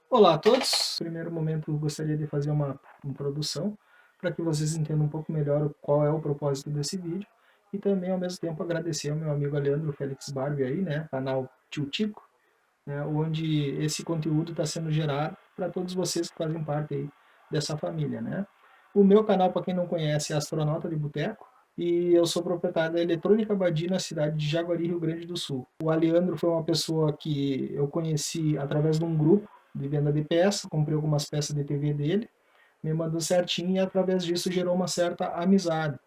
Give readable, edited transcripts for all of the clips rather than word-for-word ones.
Olá a todos. No primeiro momento, eu gostaria de fazer uma introdução para que vocês entendam um pouco melhor qual é o propósito desse vídeo e também, ao mesmo tempo, agradecer ao meu amigo Leandro Félix Barbie aí, né, canal Tio Tico, né, onde esse conteúdo está sendo gerado para todos vocês que fazem parte aí dessa família, né. O meu canal, para quem não conhece, é Astronauta de Boteco e eu sou proprietário da Eletrônica Badi na cidade de Jaguari, Rio Grande do Sul. O Aleandro foi uma pessoa que eu conheci através de um grupo de venda de peças, comprei algumas peças de TV dele, me mandou certinho e através disso gerou uma certa amizade,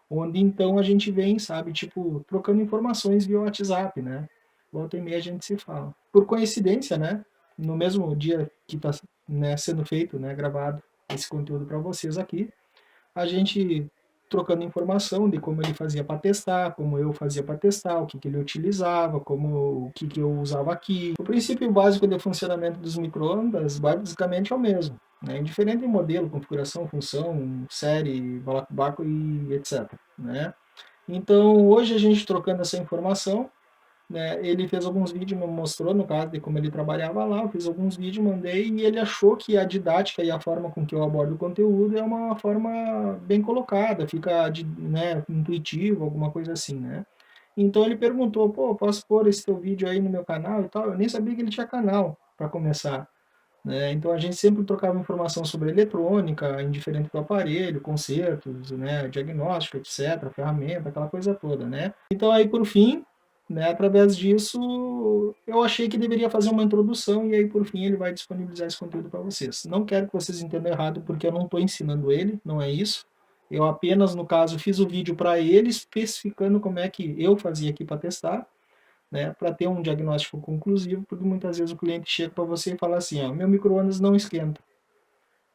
onde então a gente vem, sabe, tipo, trocando informações via WhatsApp, né? Volta e meia a gente se fala. Por coincidência, né? No mesmo dia que está, né, sendo feito, né, gravado esse conteúdo para vocês aqui, a gente trocando informação de como ele fazia para testar, como eu fazia para testar, o que, que ele utilizava, como o que, que eu usava aqui. O princípio básico de funcionamento dos micro-ondas basicamente é o mesmo, né? Indiferente em modelo, configuração, função, série, balacobaco e etc. Né? Então, hoje a gente trocando essa informação, né, ele fez alguns vídeos, me mostrou no caso de como ele trabalhava lá, eu fiz alguns vídeos, mandei, e ele achou que a didática e a forma com que eu abordo o conteúdo é uma forma bem colocada, fica, né, intuitivo, alguma coisa assim, né. Então ele perguntou, pô, posso pôr esse teu vídeo aí no meu canal e tal? Eu nem sabia que ele tinha canal, para começar. Né? Então a gente sempre trocava informação sobre eletrônica, indiferente do aparelho, consertos, né, diagnóstico, etc., ferramenta, aquela coisa toda, né? Então aí por fim, né, através disso, eu achei que deveria fazer uma introdução e aí por fim ele vai disponibilizar esse conteúdo para vocês. Não quero que vocês entendam errado porque eu não estou ensinando ele, não é isso. Eu apenas, no caso, fiz o vídeo para ele especificando como é que eu fazia aqui para testar, né, para ter um diagnóstico conclusivo, porque muitas vezes o cliente chega para você e fala assim, ó, meu micro-ondas não esquenta,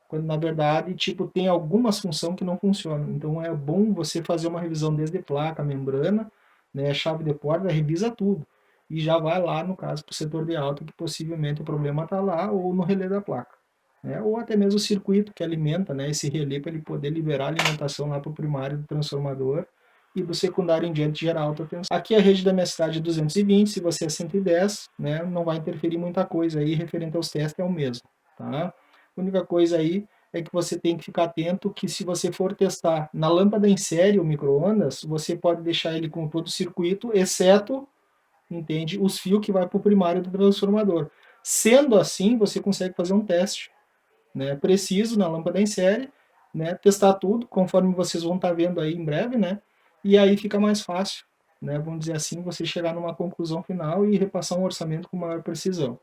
quando na verdade, tipo, tem algumas funções que não funcionam. Então é bom você fazer uma revisão desde placa, membrana, né, chave de porta, revisa tudo. E já vai lá, no caso, para o setor de alta, que possivelmente o problema está lá, ou no relé da placa. Né, ou até mesmo o circuito que alimenta, né, esse relé para ele poder liberar a alimentação lá para o primário do transformador e do secundário em diante gerar alta tensão. Aqui a rede da minha cidade é 220, se você é 110, né, não vai interferir muita coisa aí, referente aos testes é o mesmo. Tá? A única coisa aí é que você tem que ficar atento que se você for testar na lâmpada em série o micro-ondas, você pode deixar ele com todo o circuito, exceto, entende, os fios que vai para o primário do transformador. Sendo assim, você consegue fazer um teste, né, preciso na lâmpada em série, né, testar tudo, conforme vocês vão estar vendo aí em breve, né, e aí fica mais fácil, né, vamos dizer assim, você chegar numa conclusão final e repassar um orçamento com maior precisão.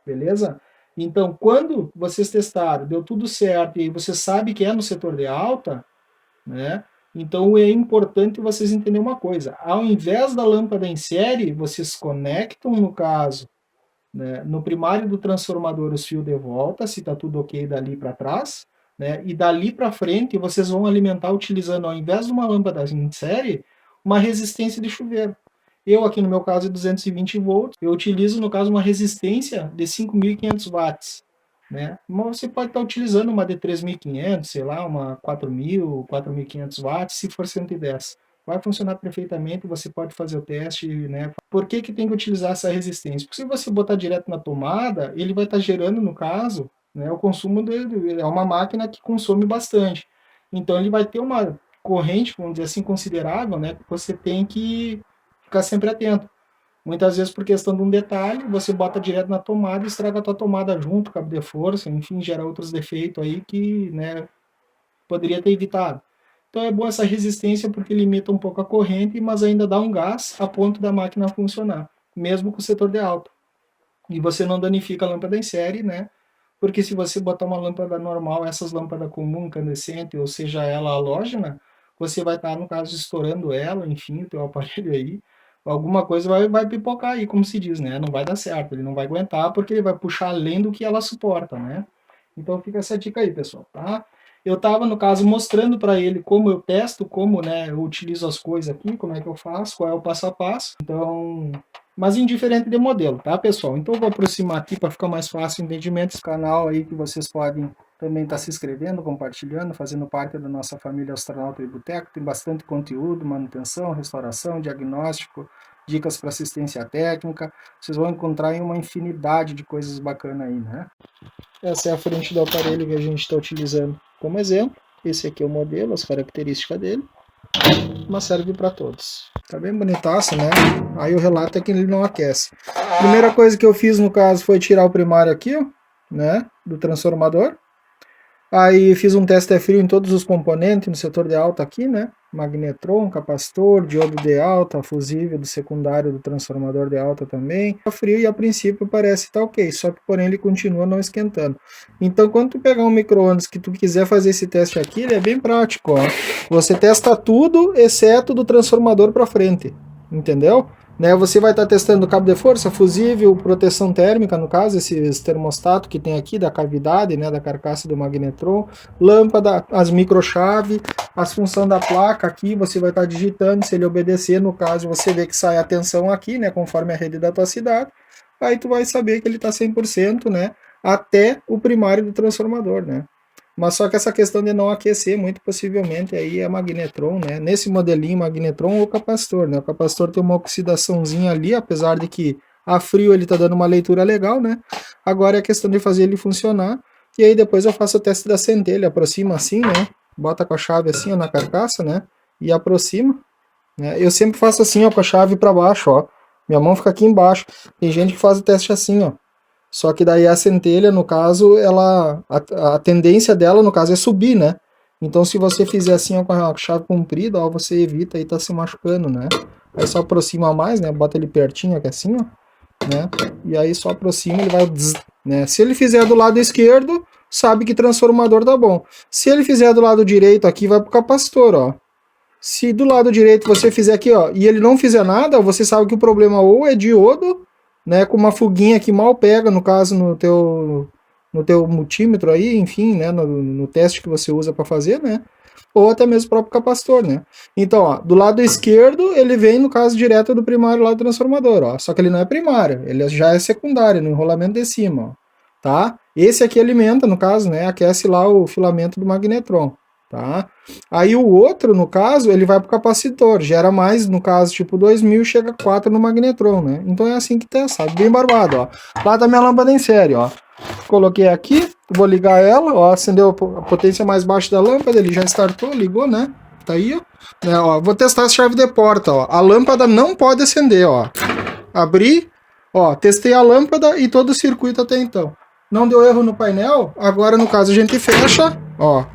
Beleza? Então, quando vocês testaram, deu tudo certo e você sabe que é no setor de alta, né? Então é importante vocês entenderem uma coisa. Ao invés da lâmpada em série, vocês conectam, no caso, né, no primário do transformador os fios de volta, se está tudo ok dali para trás, né? E dali para frente vocês vão alimentar utilizando, ao invés de uma lâmpada em série, uma resistência de chuveiro. Eu aqui no meu caso é 220 volts, eu utilizo no caso uma resistência de 5.500 watts, né? Mas você pode estar utilizando uma de 3.500, sei lá, uma 4.000, 4.500 watts, se for 110. Vai funcionar perfeitamente, você pode fazer o teste, né? Por que que tem que utilizar essa resistência? Porque se você botar direto na tomada, ele vai estar gerando, no caso, né, o consumo dele, é uma máquina que consome bastante. Então ele vai ter uma corrente, vamos dizer assim, considerável, né, que você tem que ficar sempre atento. Muitas vezes por questão de um detalhe, você bota direto na tomada e estraga a tua tomada junto, cabo de força, enfim, gera outros defeitos aí que, né, poderia ter evitado. Então é bom essa resistência porque limita um pouco a corrente, mas ainda dá um gás a ponto da máquina funcionar, mesmo com o setor de alta. E você não danifica a lâmpada em série, né? Porque se você botar uma lâmpada normal, essas lâmpadas comum, incandescente, ou seja, ela halógena, você vai estar, no caso, estourando ela, enfim, o teu aparelho aí, alguma coisa vai pipocar aí, como se diz, né? Não vai dar certo, ele não vai aguentar porque ele vai puxar além do que ela suporta, né? Então fica essa dica aí, pessoal, tá? Eu estava, no caso, mostrando para ele como eu testo, como, né, eu utilizo as coisas aqui, como é que eu faço, qual é o passo a passo. Então, mas indiferente de modelo, tá, pessoal? Então eu vou aproximar aqui para ficar mais fácil o entendimento. Esse canal aí que vocês podem também estar se inscrevendo, compartilhando, fazendo parte da nossa família Astronauta e Boteco. Tem bastante conteúdo, manutenção, restauração, diagnóstico, dicas para assistência técnica, vocês vão encontrar em uma infinidade de coisas bacanas aí, né? Essa é a frente do aparelho que a gente está utilizando como exemplo. Esse aqui é o modelo, as características dele, mas serve para todos. Tá bem bonitaço, né? Aí o relato é que ele não aquece. Primeira coisa que eu fiz no caso foi tirar o primário aqui, ó, né, do transformador. Aí fiz um teste frio em todos os componentes no setor de alta aqui, né? Magnetron, capacitor, diodo de alta, fusível do secundário do transformador de alta também. Tá frio e a princípio parece estar ok, só que porém ele continua não esquentando. Então quando tu pegar um micro-ondas que tu quiser fazer esse teste aqui, ele é bem prático, ó. Você testa tudo exceto do transformador para frente, entendeu? Né, você vai estar testando cabo de força, fusível, proteção térmica, no caso, esses termostatos que tem aqui da cavidade, né, da carcaça do magnetron, lâmpada, as microchave, as funções da placa aqui, você vai estar digitando, se ele obedecer, no caso, você vê que sai a tensão aqui, né, conforme a rede da tua cidade, aí tu vai saber que ele está 100%, né, até o primário do transformador, né. Mas só que essa questão de não aquecer, muito possivelmente aí é magnetron, né? Nesse modelinho, magnetron ou capacitor, né? O capacitor tem uma oxidaçãozinha ali, apesar de que a frio ele tá dando uma leitura legal, né? Agora é questão de fazer ele funcionar. E aí depois eu faço o teste da centelha, aproxima assim, né? Bota com a chave assim, ó, na carcaça, né? E aproxima, né? Eu sempre faço assim, ó, com a chave para baixo, ó. Minha mão fica aqui embaixo. Tem gente que faz o teste assim, ó. Só que daí a centelha, no caso, a tendência dela, no caso, é subir, né? Então, se você fizer assim ó, com a chave comprida, ó, você evita aí tá se machucando, né? Aí só aproxima mais, né? Bota ele pertinho aqui assim, ó, né? E aí só aproxima, ele vai, né? Se ele fizer do lado esquerdo, sabe que transformador tá bom. Se ele fizer do lado direito aqui, vai pro capacitor, ó. Se do lado direito você fizer aqui, ó, e ele não fizer nada, você sabe que o problema ou é diodo, né, com uma fuguinha que mal pega, no caso, no teu multímetro aí, enfim, né, no teste que você usa para fazer, né, ou até mesmo o próprio capacitor, né. Então, ó, do lado esquerdo, ele vem, no caso, direto do primário lá do transformador, ó, só que ele não é primário, ele já é secundário, no enrolamento de cima, ó, tá. Esse aqui alimenta, no caso, né, aquece lá o filamento do magnetron, tá. Aí o outro, no caso, ele vai para o capacitor, gera mais, no caso, tipo 2000, chega a 4 no magnetron, né? Então é assim que tá, sabe? Bem barbado, ó. Lá tá minha lâmpada em série, ó. Coloquei aqui, vou ligar ela, ó, acendeu a potência mais baixa da lâmpada, ele já startou, ligou, né? Tá aí, ó. Né, ó. Vou testar a chave de porta, ó. A lâmpada não pode acender, ó. Abri, ó, testei a lâmpada e todo o circuito até então. Não deu erro no painel, agora no caso a gente fecha, ó.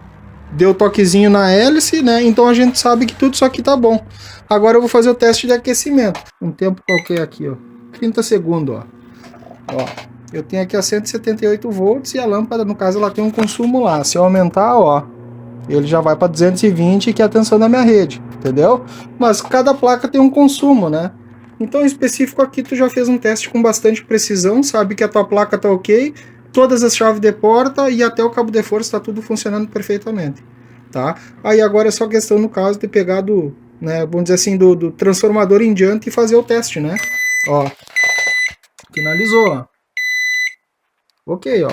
Deu toquezinho na hélice, né? Então a gente sabe que tudo isso aqui tá bom. Agora eu vou fazer o teste de aquecimento. Um tempo qualquer aqui, ó. 30 segundos, ó. Ó, eu tenho aqui a 178 volts e a lâmpada, no caso, ela tem um consumo lá. Se eu aumentar, ó, ele já vai para 220, que é a tensão da minha rede, entendeu? Mas cada placa tem um consumo, né? Então, em específico aqui, tu já fez um teste com bastante precisão, sabe que a tua placa tá ok, todas as chaves de porta e até o cabo de força está tudo funcionando perfeitamente, tá? Aí agora é só questão, no caso, de pegar do, né, vamos dizer assim, do transformador em diante e fazer o teste, né? Ó, finalizou, ó. Ok, ó.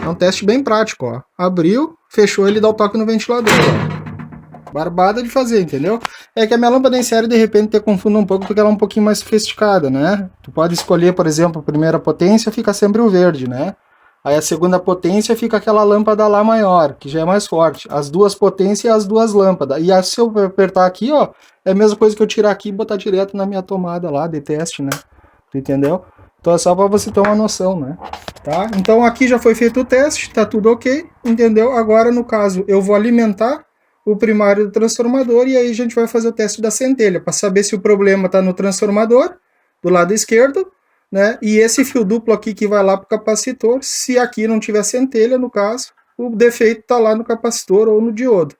É um teste bem prático, ó. Abriu, fechou, ele dá o toque no ventilador, ó. Barbada de fazer, entendeu? É que a minha lâmpada em série, de repente, te confunde um pouco porque ela é um pouquinho mais sofisticada, né? Tu pode escolher, por exemplo, a primeira potência, fica sempre o verde, né? Aí a segunda potência fica aquela lâmpada lá maior, que já é mais forte. As duas potências e as duas lâmpadas. E aí, se eu apertar aqui, ó, é a mesma coisa que eu tirar aqui e botar direto na minha tomada lá de teste, né? Tu entendeu? Então é só para você ter uma noção, né? Tá? Então aqui já foi feito o teste, tá tudo ok, entendeu? Agora, no caso, eu vou alimentar o primário do transformador e aí a gente vai fazer o teste da centelha, para saber se o problema está no transformador, do lado esquerdo, né? E esse fio duplo aqui que vai lá para o capacitor, se aqui não tiver centelha, no caso, o defeito está lá no capacitor ou no diodo,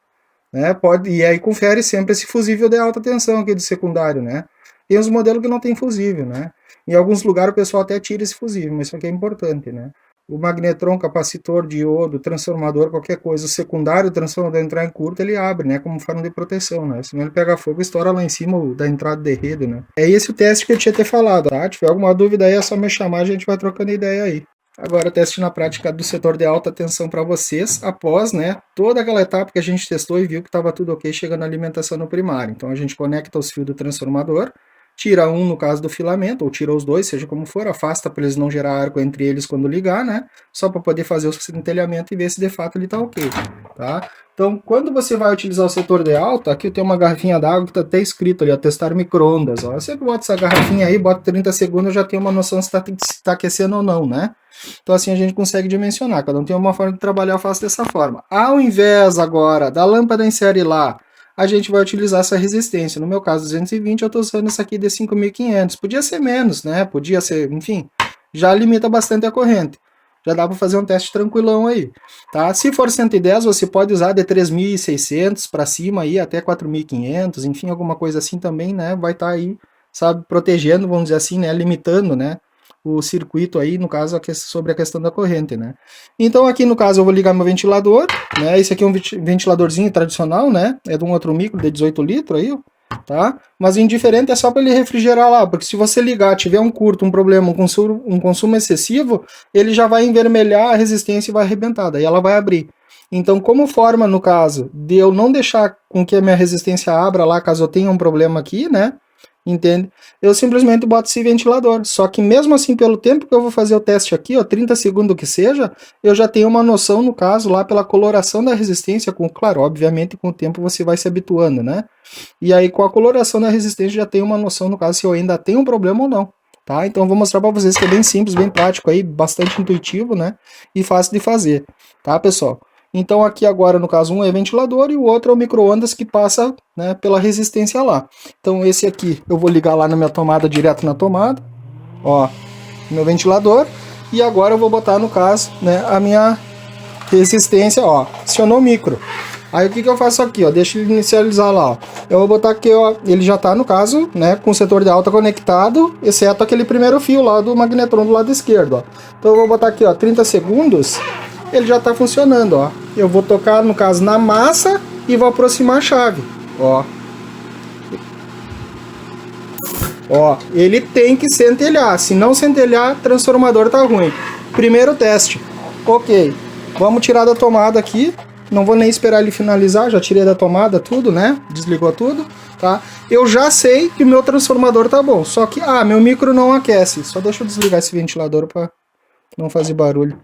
né? E aí confere sempre esse fusível de alta tensão aqui do secundário, né? Tem os modelos que não tem fusível, né? Em alguns lugares o pessoal até tira esse fusível, mas isso aqui é importante, né? O magnetron, capacitor, diodo, transformador, qualquer coisa, o secundário, o transformador entrar em curto, ele abre, né? Como forma de proteção, né? Senão ele pega fogo e estoura lá em cima da entrada de rede, né? É esse o teste que eu tinha te falado, tá? Se tiver alguma dúvida aí, é só me chamar, a gente vai trocando ideia aí. Agora, teste na prática do setor de alta tensão para vocês, após, né, toda aquela etapa que a gente testou e viu que estava tudo ok, chegando na alimentação no primário. Então, a gente conecta os fios do transformador, tira um no caso do filamento, ou tira os dois, seja como for, afasta para eles não gerar arco entre eles quando ligar, né? Só para poder fazer o centelhamento e ver se de fato ele está ok, tá? Então, quando você vai utilizar o setor de alta, aqui eu tenho uma garrafinha d'água que está até escrito ali, ó, testar micro-ondas. Eu sempre boto essa garrafinha aí, boto 30 segundos, eu já tenho uma noção se está aquecendo ou não, né? Então assim a gente consegue dimensionar, cada um tem uma forma de trabalhar, eu faço dessa forma. Ao invés agora da lâmpada em série lá, a gente vai utilizar essa resistência. No meu caso 220, eu estou usando essa aqui de 5.500. Podia ser menos, né? Podia ser, enfim, já limita bastante a corrente. Já dá para fazer um teste tranquilão aí, tá? Se for 110, você pode usar de 3.600 para cima aí até 4.500, enfim, alguma coisa assim também, né? Vai estar aí, sabe, protegendo, vamos dizer assim, né? Limitando, né? O circuito aí, no caso, sobre a questão da corrente, né? Então aqui no caso eu vou ligar meu ventilador, né? Esse aqui é um ventiladorzinho tradicional, né? É de um outro micro de 18 litros aí, tá? Mas indiferente é só para ele refrigerar lá, porque se você ligar, tiver um curto, um problema, um consumo excessivo, ele já vai envermelhar a resistência e vai arrebentar, daí ela vai abrir. Então, como forma, no caso, de eu não deixar com que a minha resistência abra lá, caso eu tenha um problema aqui, né? Entende? Eu simplesmente boto esse ventilador. Só que mesmo assim, pelo tempo que eu vou fazer o teste aqui, ó, 30 segundos que seja, eu já tenho uma noção, no caso, lá pela coloração da resistência, claro, obviamente com o tempo você vai se habituando, né? E aí com a coloração da resistência já tenho uma noção, no caso, se eu ainda tenho um problema ou não. Tá? Então eu vou mostrar para vocês que é bem simples, bem prático aí, bastante intuitivo, né? E fácil de fazer, tá, pessoal? Então aqui agora, no caso, um é ventilador e o outro é o micro-ondas que passa, né, pela resistência lá. Então esse aqui eu vou ligar lá na minha tomada, direto na tomada, ó, meu ventilador. E agora eu vou botar, no caso, né, a minha resistência, ó, acionou o micro. Aí o que eu faço aqui, ó, deixa ele inicializar lá, ó. Eu vou botar aqui, ó, ele já tá, no caso, né, com o setor de alta conectado, exceto aquele primeiro fio lá do magnetron do lado esquerdo, ó. Então eu vou botar aqui, ó, 30 segundos, ele já tá funcionando, ó. Eu vou tocar, no caso, na massa e vou aproximar a chave, ó. Ó, ele tem que centelhar, se não centelhar, transformador tá ruim. Primeiro teste, ok. Vamos tirar da tomada aqui. Não vou nem esperar ele finalizar, já tirei da tomada tudo, né? Desligou tudo, tá? Eu já sei que o meu transformador tá bom, só que, meu micro não aquece. Só deixa eu desligar esse ventilador para não fazer barulho.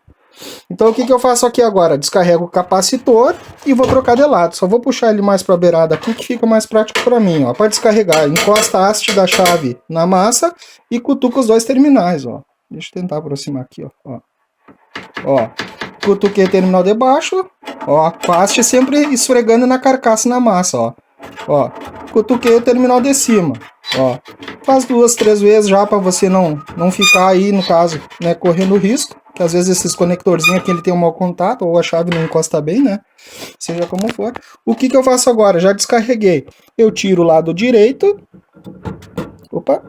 Então o que eu faço aqui agora? Descarrego o capacitor e vou trocar de lado. Só vou puxar ele mais para a beirada aqui que fica mais prático para mim, ó. Para descarregar, encosta a haste da chave na massa e cutuca os dois terminais, ó. Deixa eu tentar aproximar aqui, ó. Ó, cutuquei o terminal de baixo, ó, com a haste sempre esfregando na carcaça na massa, ó, cutuquei o terminal de cima, ó, faz 2, 3 vezes já para você não ficar aí, no caso, né, correndo risco, que às vezes esses conectorzinhos aqui ele tem um mau contato, ou a chave não encosta bem, né, seja como for. O que eu faço agora? Já descarreguei, eu tiro o lado direito, opa,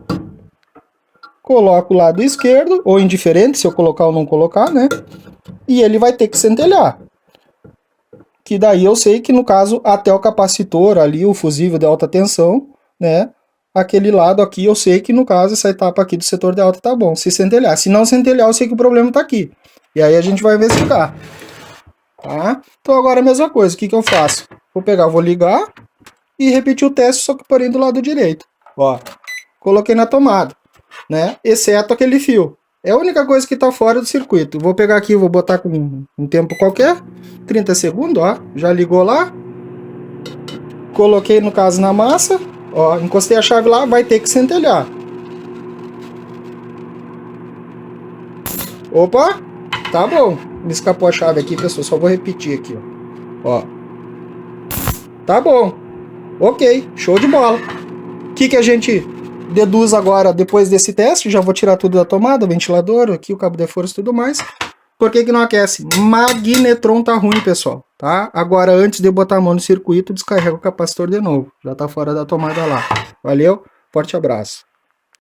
coloco o lado esquerdo, ou indiferente, se eu colocar ou não colocar, né? E ele vai ter que centelhar. Que daí eu sei que, no caso, até o capacitor ali, o fusível de alta tensão, né? Aquele lado aqui, eu sei que, no caso, essa etapa aqui do setor de alta tá bom. Se centelhar. Se não centelhar, eu sei que o problema tá aqui. E aí a gente vai investigar. Tá? Então agora a mesma coisa. O que eu faço? Vou ligar e repetir o teste, só que porém do lado direito. Ó, coloquei na tomada, né? Exceto aquele fio. É a única coisa que está fora do circuito. Vou pegar aqui, vou botar com um tempo qualquer, 30 segundos, ó, já ligou lá. Coloquei, no caso, na massa, ó, encostei a chave lá, vai ter que centelhar. Opa, tá bom. Me escapou a chave aqui, pessoal, só vou repetir aqui, ó. Tá bom. Ok, show de bola. O que a gente deduz agora, depois desse teste? Já vou tirar tudo da tomada, ventilador, aqui o cabo de força e tudo mais. Por que não aquece? Magnetron tá ruim, pessoal, tá? Agora, antes de eu botar a mão no circuito, descarrega o capacitor de novo. Já tá fora da tomada lá. Valeu, forte abraço.